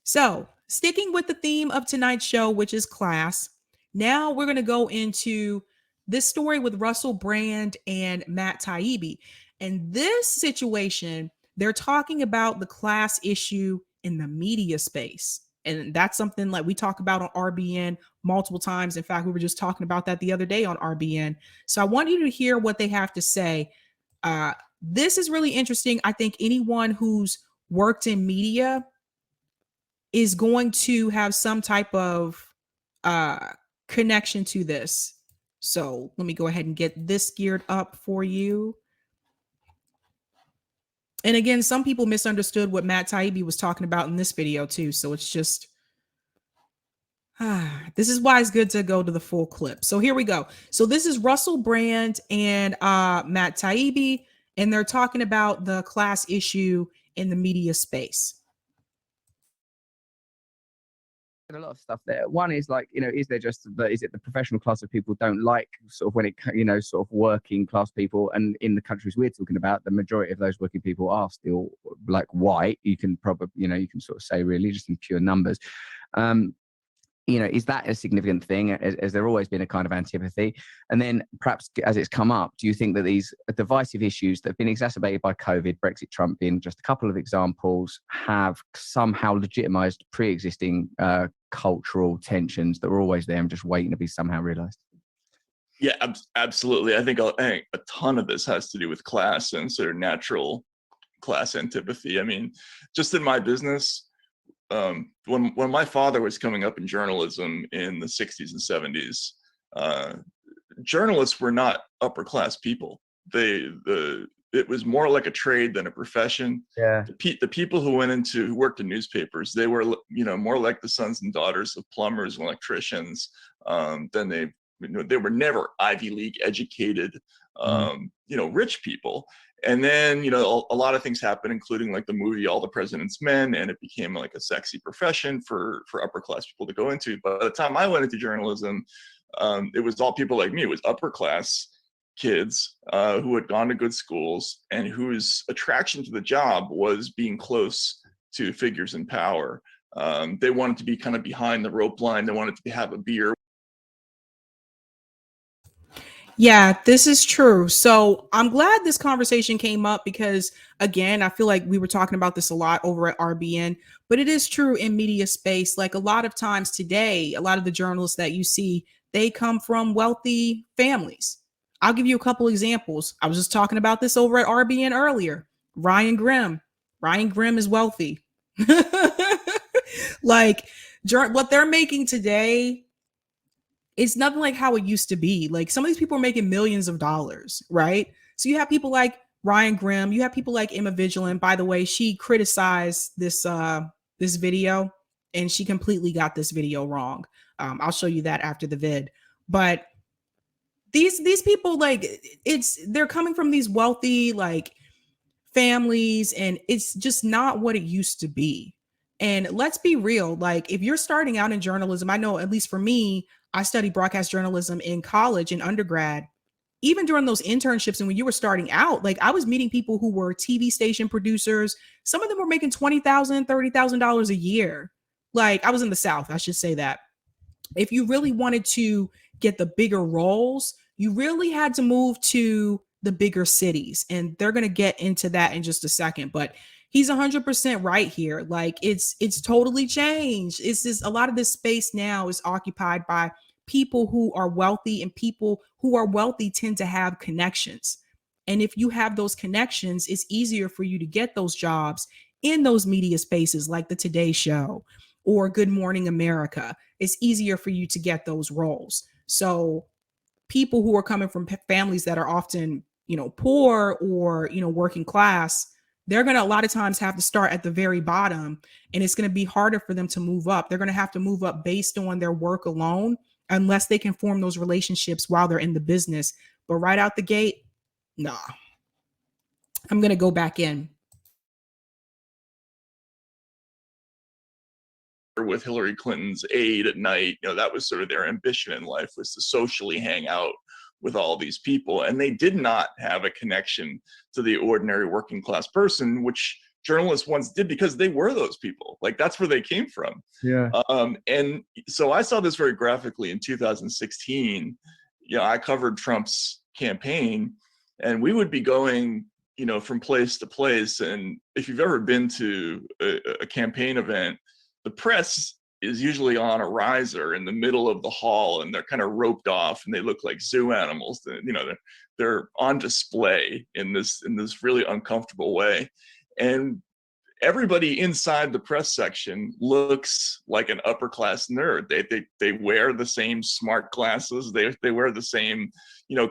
So, sticking with the theme of tonight's show, which is class, now we're going to go into this story with Russell Brand and Matt Taibbi. And this situation, they're talking about the class issue in the media space. And that's something like we talk about on RBN multiple times. In fact, we were just talking about that the other day on RBN. So I want you to hear what they have to say. This is really interesting. I think anyone who's worked in media is going to have some type of connection to this. So let me go ahead and get this geared up for you. And again, some people misunderstood what Matt Taibbi was talking about in this video too. So it's just, this is why it's good to go to the full clip. So here we go. So this is Russell Brand and Matt Taibbi, and they're talking about the class issue in the media space. A lot of stuff there. One is like, is there just is it the professional class of people don't like sort of when it, sort of working class people, and in the countries we're talking about, the majority of those working people are still like white. You can probably, you can sort of say really just in pure numbers. Is that a significant thing? Has there always been a kind of antipathy? And then perhaps as it's come up, do you think that these divisive issues that have been exacerbated by COVID, Brexit, Trump being just a couple of examples, have somehow legitimized pre-existing cultural tensions that were always there and just waiting to be somehow realized? Yeah, absolutely. I think a ton of this has to do with class and sort of natural class antipathy. I mean, just in my business, when my father was coming up in journalism in the 60s and 70s, journalists were not upper class people. It was more like a trade than a profession. Yeah. The people who worked in newspapers, they were more like the sons and daughters of plumbers and electricians. Then they were never Ivy League educated, rich people. And then, a lot of things happened, including like the movie All the President's Men, and it became like a sexy profession for upper class people to go into. But by the time I went into journalism, it was all people like me. It was upper class kids who had gone to good schools and whose attraction to the job was being close to figures in power. They wanted to be kind of behind the rope line. They wanted to have a beer. Yeah, this is true. So I'm glad this conversation came up because, again, I feel like we were talking about this a lot over at RBN, but it is true in media space. Like a lot of times today, a lot of the journalists that you see, they come from wealthy families. I'll give you a couple examples. I was just talking about this over at RBN earlier. Ryan Grimm. Ryan Grimm is wealthy. Like what they're making today, it's nothing like how it used to be. Like some of these people are making millions of dollars, right? So you have people like Ryan Grimm, you have people like Emma Vigilant. By the way, she criticized this video and she completely got this video wrong. I'll show you that after the vid. But these people, like they're coming from these wealthy like families, and it's just not what it used to be. And let's be real, like if you're starting out in journalism, I know at least for me, I studied broadcast journalism in college and undergrad. Even during those internships and when you were starting out, like I was meeting people who were TV station producers. Some of them were making $20,000, $30,000 a year. Like I was in the South, I should say that. If you really wanted to get the bigger roles, you really had to move to the bigger cities. And they're going to get into that in just a second. But he's 100% right here. Like it's totally changed. It's just a lot of this space now is occupied by people who are wealthy, and people who are wealthy tend to have connections. And if you have those connections, it's easier for you to get those jobs in those media spaces like the Today Show or Good Morning America. It's easier for you to get those roles. So people who are coming from families that are often, poor or, working class, they're going to a lot of times have to start at the very bottom, and it's going to be harder for them to move up. They're going to have to move up based on their work alone, unless they can form those relationships while they're in the business. But right out the gate, nah. I'm going to go back in. With Hillary Clinton's aide at night, that was sort of their ambition in life, was to socially hang out with all these people. And they did not have a connection to the ordinary working class person, which journalists once did, because they were those people. Like, that's where they came from. Yeah. And so I saw this very graphically in 2016. I covered Trump's campaign, and we would be going, from place to place. And if you've ever been to a campaign event, the press is usually on a riser in the middle of the hall, and they're kind of roped off, and they look like zoo animals. They're on display in this really uncomfortable way. And everybody inside the press section looks like an upper class nerd. They wear the same smart glasses. They wear the same,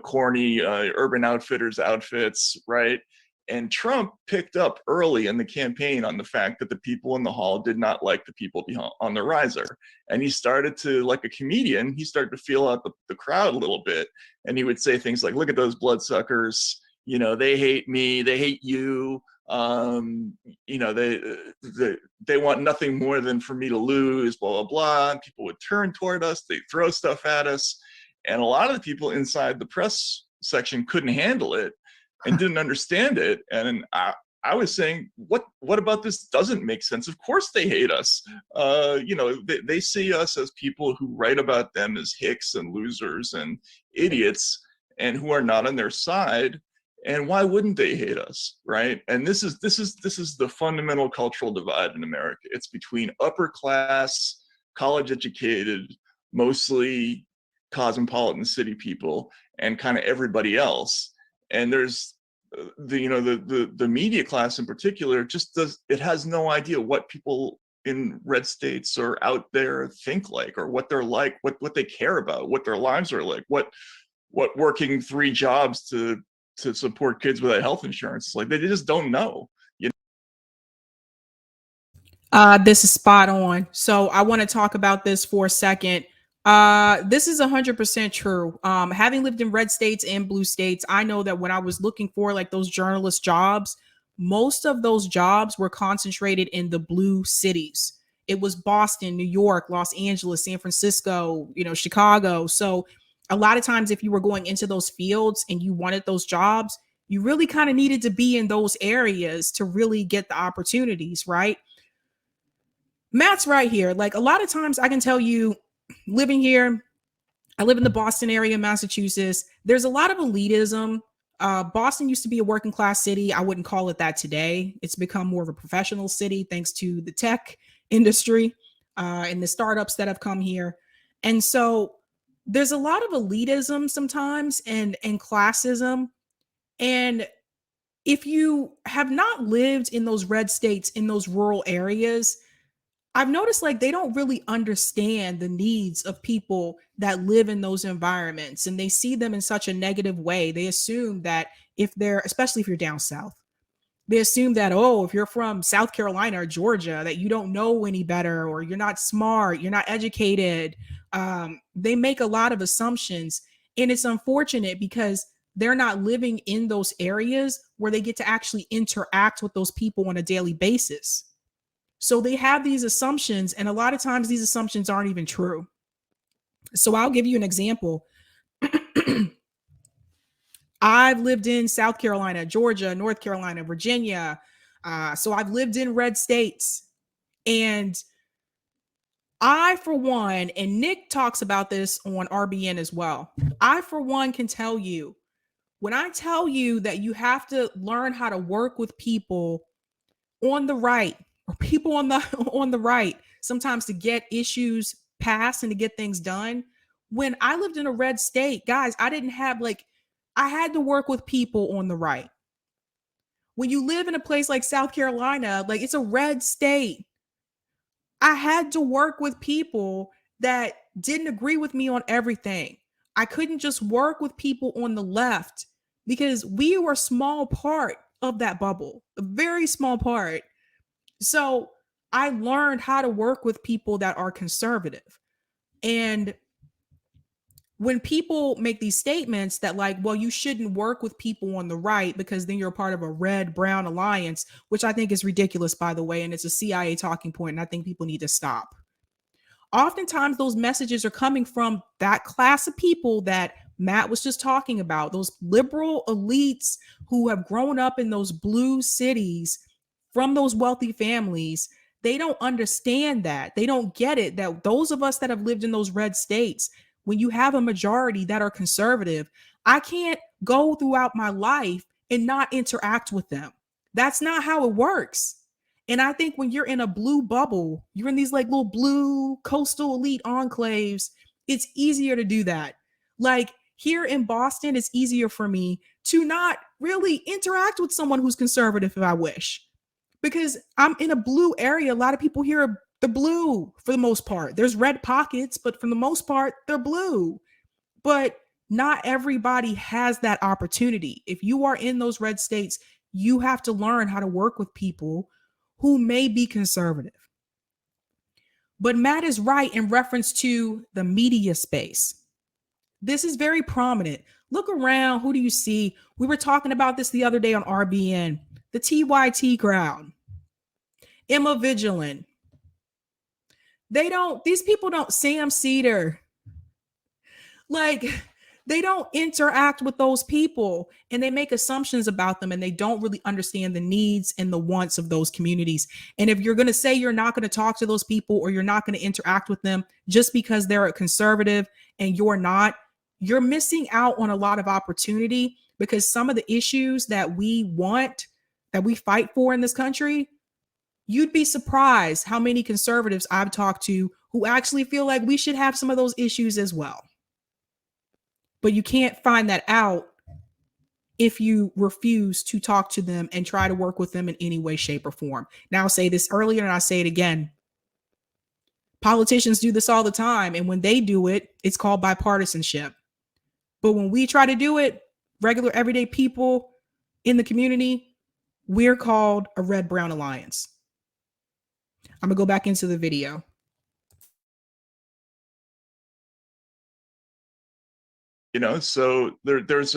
corny Urban Outfitters outfits, right? And Trump picked up early in the campaign on the fact that the people in the hall did not like the people on the riser. And he started to, like a comedian, he started to feel out the crowd a little bit. And he would say things like, look at those bloodsuckers, they hate me, they hate you. They want nothing more than for me to lose, blah, blah, blah. And people would turn toward us, they throw stuff at us. And a lot of the people inside the press section couldn't handle it and didn't understand it. And I was saying, what about this doesn't make sense? Of course they hate us. They see us as people who write about them as hicks and losers and idiots, and who are not on their side. And why wouldn't they hate us, right? And this is the fundamental cultural divide in America. It's between upper class, college educated, mostly cosmopolitan city people, and kind of everybody else. And there's the media class in particular it has no idea what people in red states or out there think like, or what they're like, what they care about, what their lives are like, what working 3 jobs to support kids without health insurance. Like, they just don't know. This is spot on. So I want to talk about this for a second. This is 100% true. Having lived in red states and blue states, I know that when I was looking for like those journalist jobs, most of those jobs were concentrated in the blue cities. It was Boston, New York, Los Angeles, San Francisco, Chicago. So a lot of times if you were going into those fields and you wanted those jobs, you really kind of needed to be in those areas to really get the opportunities, right? Matt's right here. Like, a lot of times I can tell you, living here, I live in the Boston area, Massachusetts. There's a lot of elitism. Boston used to be a working class city. I wouldn't call it that today. It's become more of a professional city thanks to the tech industry and the startups that have come here. And so there's a lot of elitism sometimes and classism. And if you have not lived in those red states, in those rural areas, I've noticed like they don't really understand the needs of people that live in those environments, and they see them in such a negative way. They assume that especially if you're down south, they assume that, oh, if you're from South Carolina or Georgia, that you don't know any better, or you're not smart, you're not educated. They make a lot of assumptions, and it's unfortunate because they're not living in those areas where they get to actually interact with those people on a daily basis. So they have these assumptions, and a lot of times these assumptions aren't even true. So I'll give you an example. I've lived in South Carolina, Georgia, North Carolina, Virginia. So I've lived in red states. And I, for one, and Nick talks about this on RBN as well, I, for one, can tell you, when I tell you that you have to learn how to work with people on the right, or people on the right, sometimes to get issues passed and to get things done. When I lived in a red state, guys, I had to work with people on the right. When you live in a place like South Carolina, like, it's a red state, I had to work with people that didn't agree with me on everything. I couldn't just work with people on the left because we were a small part of that bubble, a very small part. So I learned how to work with people that are conservative. And when people make these statements that, like, well, you shouldn't work with people on the right because then you're a part of a red-brown alliance, which I think is ridiculous, by the way, and it's a CIA talking point, and I think people need to stop. Oftentimes those messages are coming from that class of people that Matt was just talking about, those liberal elites who have grown up in those blue cities, from those wealthy families, they don't understand that. They don't get it, that those of us that have lived in those red states, when you have a majority that are conservative, I can't go throughout my life and not interact with them. That's not how it works. And I think when you're in a blue bubble, you're in these like little blue coastal elite enclaves, it's easier to do that. Like here in Boston, it's easier for me to not really interact with someone who's conservative if I wish, because I'm in a blue area. A lot of people here are the blue for the most part. There's red pockets, but for the most part, they're blue. But not everybody has that opportunity. If you are in those red states, you have to learn how to work with people who may be conservative. But Matt is right in reference to the media space. This is very prominent. Look around. Who do you see? We were talking about this the other day on RBN. The TYT crowd. Emma Vigilant. These people don't, Sam Cedar. Like, they don't interact with those people and they make assumptions about them and they don't really understand the needs and the wants of those communities. And if you're going to say you're not going to talk to those people or you're not going to interact with them just because they're a conservative and you're not, you're missing out on a lot of opportunity, because some of the issues that we want, that we fight for in this country, you'd be surprised how many conservatives I've talked to who actually feel like we should have some of those issues as well. But you can't find that out if you refuse to talk to them and try to work with them in any way, shape, or form. Now, I'll say this earlier and I'll say it again. Politicians do this all the time. And when they do it, it's called bipartisanship. But when we try to do it, regular, everyday people in the community, we're called a red-brown alliance. I'm going to go back into the video. You know, so there's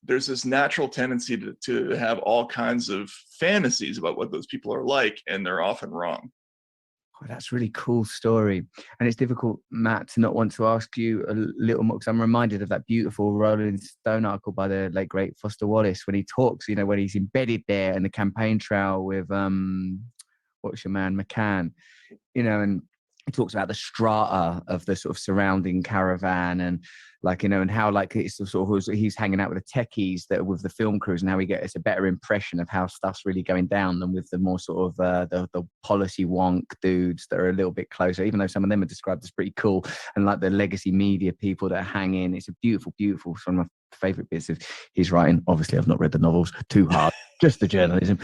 this natural tendency to have all kinds of fantasies about what those people are like, and they're often wrong. Oh, that's a really cool story. And it's difficult, Matt, to not want to ask you a little more, because I'm reminded of that beautiful Rolling Stone article by the late, great Foster Wallace, when he talks, you know, when he's embedded there in the campaign trail with, what's your man, McCann, you know, and he talks about the strata of the sort of surrounding caravan, and like, you know, and how like it's sort of, he's hanging out with the techies that with the film crews, and how he gets a better impression of how stuff's really going down than with the more sort of the policy wonk dudes that are a little bit closer, even though some of them are described as pretty cool, and like the legacy media people that hang in. It's a beautiful, beautiful, some of my favorite bits of his writing. Obviously, I've not read the novels, too hard. Just the journalism.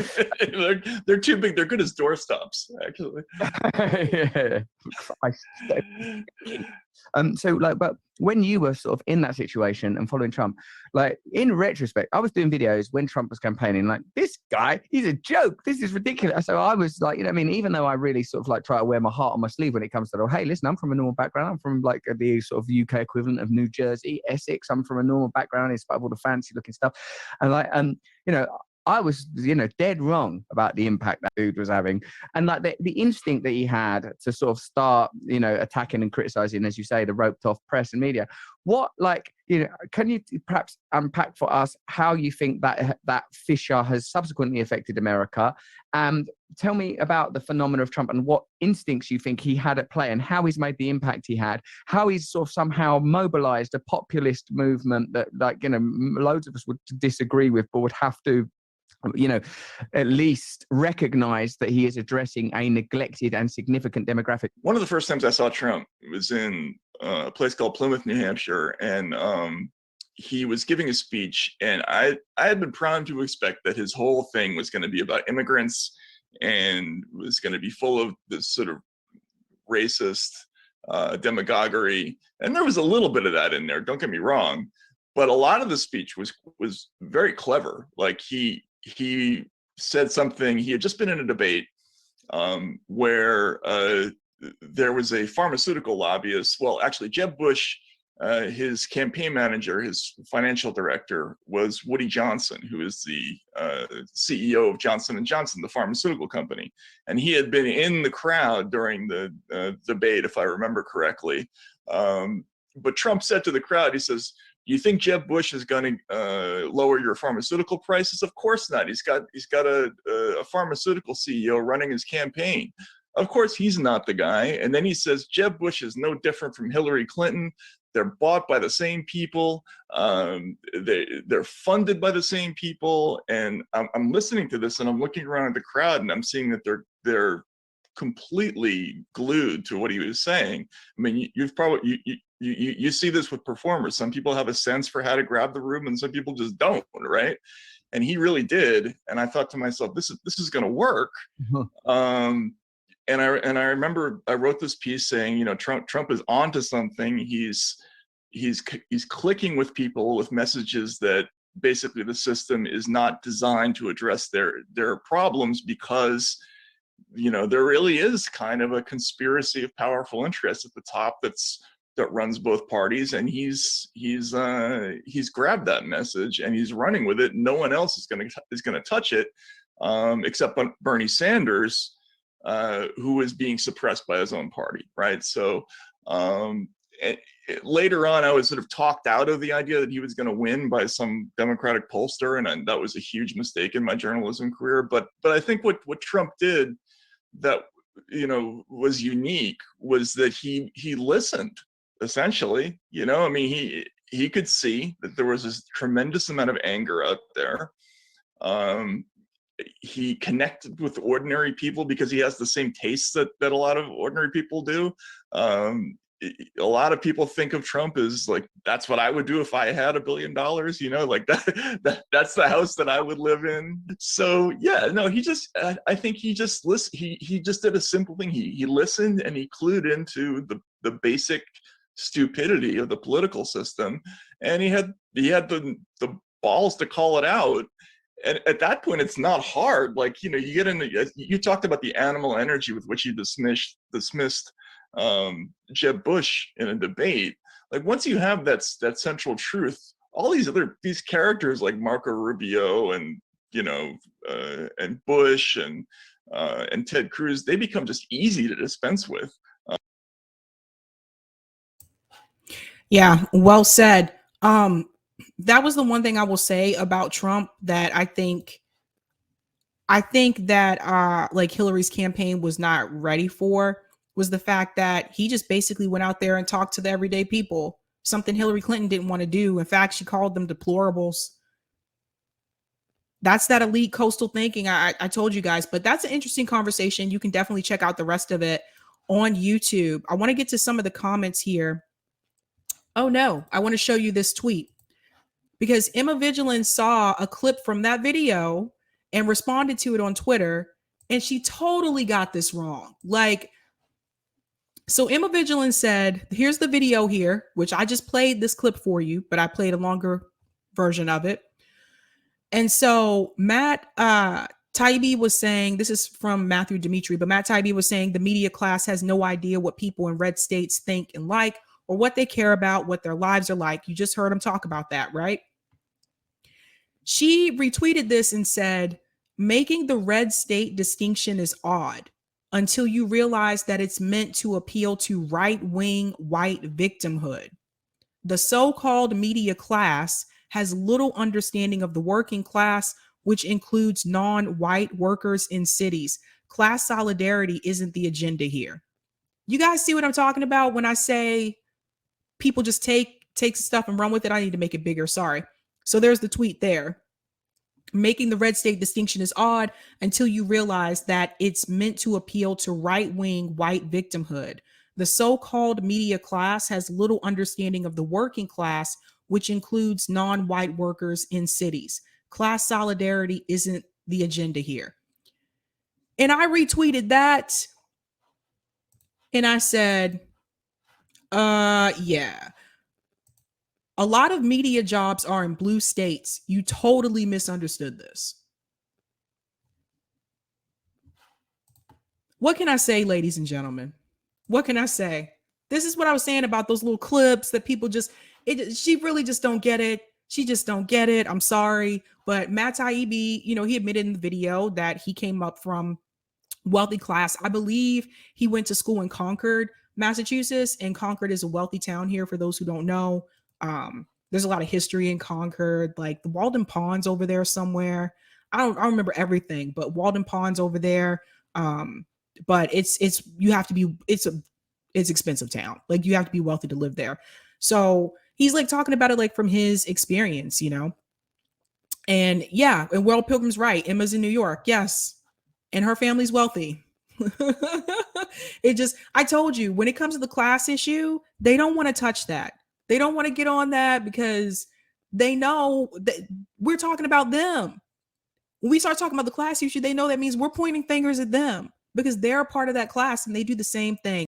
They're too big. They're good as doorstops, actually. Yeah. So like, but when you were sort of in that situation and following Trump, like in retrospect, I was doing videos when Trump was campaigning, like, this guy, he's a joke. This is ridiculous. So I was like, you know, I mean, even though I really sort of like try to wear my heart on my sleeve when it comes to, oh, hey, listen, I'm from a normal background. I'm from like the sort of UK equivalent of New Jersey, Essex. I'm from a normal background in spite of all the fancy looking stuff. And like, you know, I was, you know, dead wrong about the impact that dude was having. And like the instinct that he had to sort of start, you know, attacking and criticizing, as you say, the roped off press and media. What, like, you know, can you perhaps unpack for us how you think that fissure has subsequently affected America? And tell me about the phenomenon of Trump and what instincts you think he had at play, and how he's made the impact he had, how he's sort of somehow mobilized a populist movement that, like, you know, loads of us would disagree with, but would have to, you know, at least recognize that he is addressing a neglected and significant demographic. One of the first times I saw Trump was in a place called Plymouth, New Hampshire, and he was giving a speech, and I had been primed to expect that his whole thing was going to be about immigrants and was going to be full of this sort of racist demagoguery, and there was a little bit of that in there, don't get me wrong, but a lot of the speech was very clever. Like he said something, he had just been in a debate where there was a pharmaceutical lobbyist. Well, actually, Jeb Bush, his campaign manager, his financial director was Woody Johnson, who is the CEO of Johnson & Johnson, the pharmaceutical company. And he had been in the crowd during the debate, if I remember correctly. But Trump said to the crowd, he says, you think Jeb Bush is going to lower your pharmaceutical prices? Of course not. He's got a pharmaceutical CEO running his campaign. Of course, he's not the guy. And then he says Jeb Bush is no different from Hillary Clinton. They're bought by the same people. They're funded by the same people. And I'm listening to this, and I'm looking around at the crowd, and I'm seeing that they're completely glued to what he was saying. I mean, you've probably you see this with performers. Some people have a sense for how to grab the room, and some people just don't, right? And he really did. And I thought to myself, this is going to work. And I remember I wrote this piece saying, Trump is onto something. He's clicking with people with messages that basically the system is not designed to address their problems, because there really is kind of a conspiracy of powerful interests at the top that runs both parties, and he's grabbed that message and he's running with it. No one else is going to touch it, except Bernie Sanders, who is being suppressed by his own party, right? So later on, I was sort of talked out of the idea that he was going to win by some Democratic pollster, and that was a huge mistake in my journalism career. But I think what Trump did that was unique was that he listened, essentially. I mean, he could see that there was this tremendous amount of anger out there. He connected with ordinary people because he has the same tastes that a lot of ordinary people do. A lot of people think of Trump as like, that's what I would do if I had $1 billion, like that's the house that I would live in. So yeah, no, I think he just listened. He just did a simple thing. He listened, and he clued into the basic stupidity of the political system, and he had the balls to call it out. And at that point, it's not hard. Like, you get into, you talked about the animal energy with which you dismissed Jeb Bush in a debate. Like, once you have that central truth, all these characters like Marco Rubio and and Bush and Ted Cruz, they become just easy to dispense with. Yeah, well said. That was the one thing I will say about Trump that I think that like Hillary's campaign was not ready for, was the fact that he just basically went out there and talked to the everyday people, something Hillary Clinton didn't want to do. In fact, she called them deplorables. That's that elite coastal thinking I told you guys, but that's an interesting conversation. You can definitely check out the rest of it on YouTube. I want to get to some of the comments here. Oh no, I want to show you this tweet because Emma Vigilance saw a clip from that video and responded to it on Twitter, and she totally got this wrong. Like, so Emma Vigilance said, here's the video here, which I just played this clip for you, but I played a longer version of it. And so Matt Taibbi was saying, this is from Matthew Dimitri, but Matt Taibbi was saying the media class has no idea what people in red states think and like, or what they care about, what their lives are like. You just heard him talk about that, right? She retweeted this and said, making the red state distinction is odd until you realize that it's meant to appeal to right-wing white victimhood. The so-called media class has little understanding of the working class, which includes non-white workers in cities. Class solidarity isn't the agenda here. You guys see what I'm talking about when I say people just take stuff and run with it? I need to make it bigger. Sorry. So there's the tweet there. Making the red state distinction is odd until you realize that it's meant to appeal to right-wing white victimhood. The so-called media class has little understanding of the working class, which includes non-white workers in cities. Class solidarity isn't the agenda here. And I retweeted that. And I said, yeah. A lot of media jobs are in blue states. You totally misunderstood this. What can I say, ladies and gentlemen? What can I say? This is what I was saying about those little clips that people she really just don't get it. She just don't get it. I'm sorry. But Matt Taibbi, he admitted in the video that he came up from wealthy class. I believe he went to school in Concord, Massachusetts, and Concord is a wealthy town here for those who don't know. There's a lot of history in Concord, like the Walden Ponds over there somewhere. I don't remember everything, but Walden Ponds over there. But it's you have to be it's expensive town. Like you have to be wealthy to live there. So he's like talking about it like from his experience, you know. And yeah, and World Pilgrim's right. Emma's in New York, yes, and her family's wealthy. It just, I told you, when it comes to the class issue, they don't want to touch that. They don't want to get on that because they know that we're talking about them. When we start talking about the class issue, they know that means we're pointing fingers at them because they're a part of that class and they do the same thing.